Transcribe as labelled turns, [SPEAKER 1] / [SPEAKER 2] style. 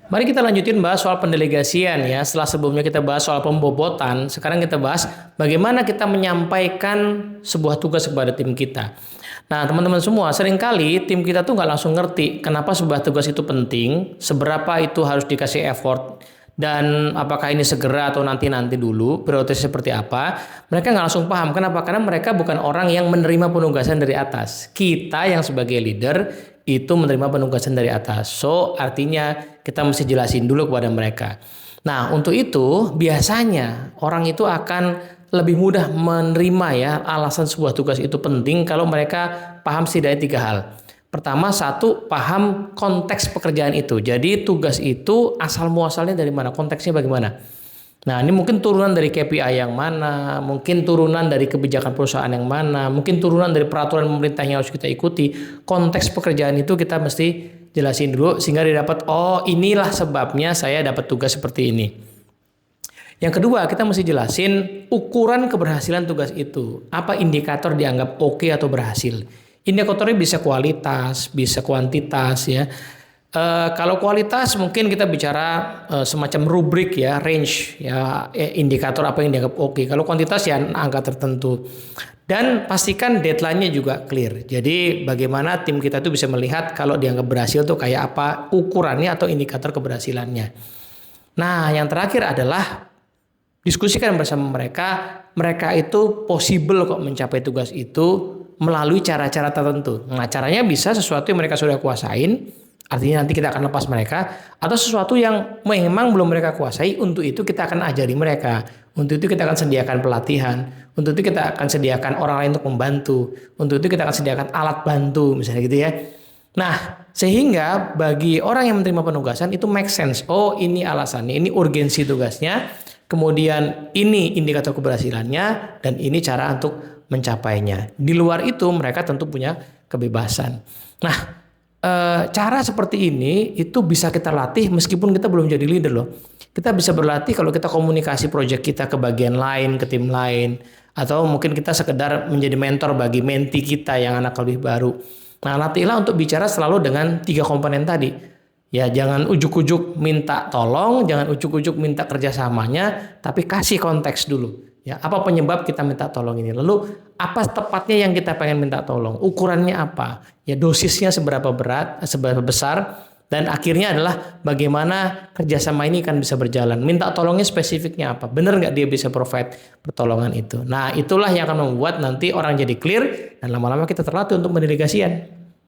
[SPEAKER 1] Mari kita lanjutin bahas soal pendelegasian ya. Setelah sebelumnya kita bahas soal pembobotan, sekarang kita bahas bagaimana kita menyampaikan sebuah tugas kepada tim kita. Nah, teman-teman semua, seringkali tim kita tuh nggak langsung ngerti kenapa sebuah tugas itu penting, seberapa itu harus dikasih effort, dan apakah ini segera atau nanti-nanti dulu, prioritasnya seperti apa. Mereka nggak langsung paham. Kenapa? Karena mereka bukan orang yang menerima penugasan dari atas. Kita yang sebagai leader itu menerima penugasan dari atas. So, artinya kita mesti jelasin dulu kepada mereka. Nah, untuk itu biasanya orang itu akan lebih mudah menerima ya alasan sebuah tugas itu penting kalau mereka paham setidaknya 3 hal. Pertama, satu, paham konteks pekerjaan itu. Jadi tugas itu asal muasalnya dari mana, konteksnya bagaimana. Nah, ini mungkin turunan dari KPI yang mana, mungkin turunan dari kebijakan perusahaan yang mana, mungkin turunan dari peraturan pemerintah yang harus kita ikuti. Konteks pekerjaan itu kita mesti jelasin dulu sehingga dia dapat, oh inilah sebabnya saya dapat tugas seperti ini. Yang kedua, kita mesti jelasin ukuran keberhasilan tugas itu. Apa indikator dianggap oke atau berhasil. Indikatornya bisa kualitas, bisa kuantitas ya. Kalau kualitas mungkin kita bicara semacam rubrik ya, range ya, indikator apa yang dianggap oke. Kalau kuantitas ya angka tertentu. Dan pastikan deadline-nya juga clear. Jadi bagaimana tim kita tuh bisa melihat kalau dianggap berhasil tuh kayak apa ukurannya atau indikator keberhasilannya. Nah, yang terakhir adalah diskusikan bersama mereka. Mereka itu possible kok mencapai tugas itu melalui cara-cara tertentu. Nah, caranya bisa sesuatu yang mereka sudah kuasain. Artinya nanti kita akan lepas mereka, atau sesuatu yang memang belum mereka kuasai, untuk itu kita akan ajari mereka, untuk itu kita akan sediakan pelatihan, untuk itu kita akan sediakan orang lain untuk membantu, untuk itu kita akan sediakan alat bantu, misalnya gitu ya. Nah, sehingga bagi orang yang menerima penugasan itu make sense. Oh, ini alasannya, ini urgensi tugasnya, kemudian ini indikator keberhasilannya, dan ini cara untuk mencapainya. Di luar itu mereka tentu punya kebebasan. Nah, cara seperti ini itu bisa kita latih meskipun kita belum jadi leader loh. Kita bisa berlatih kalau kita komunikasi proyek kita ke bagian lain, ke tim lain, atau mungkin kita sekedar menjadi mentor bagi menti kita yang anak lebih baru. Nah, latihlah untuk bicara selalu dengan 3 komponen tadi. Ya, jangan ujuk-ujuk minta tolong, jangan ujuk-ujuk minta kerjasamanya, tapi kasih konteks dulu. Ya, apa penyebab kita minta tolong ini? Lalu apa tepatnya yang kita pengen minta tolong? Ukurannya apa? Ya, dosisnya seberapa berat, seberapa besar, dan akhirnya adalah bagaimana kerjasama ini kan bisa berjalan. Minta tolongnya spesifiknya apa? Benar nggak dia bisa provide pertolongan itu? Nah, itulah yang akan membuat nanti orang jadi clear dan lama-lama kita terlatih untuk mendelegasikan.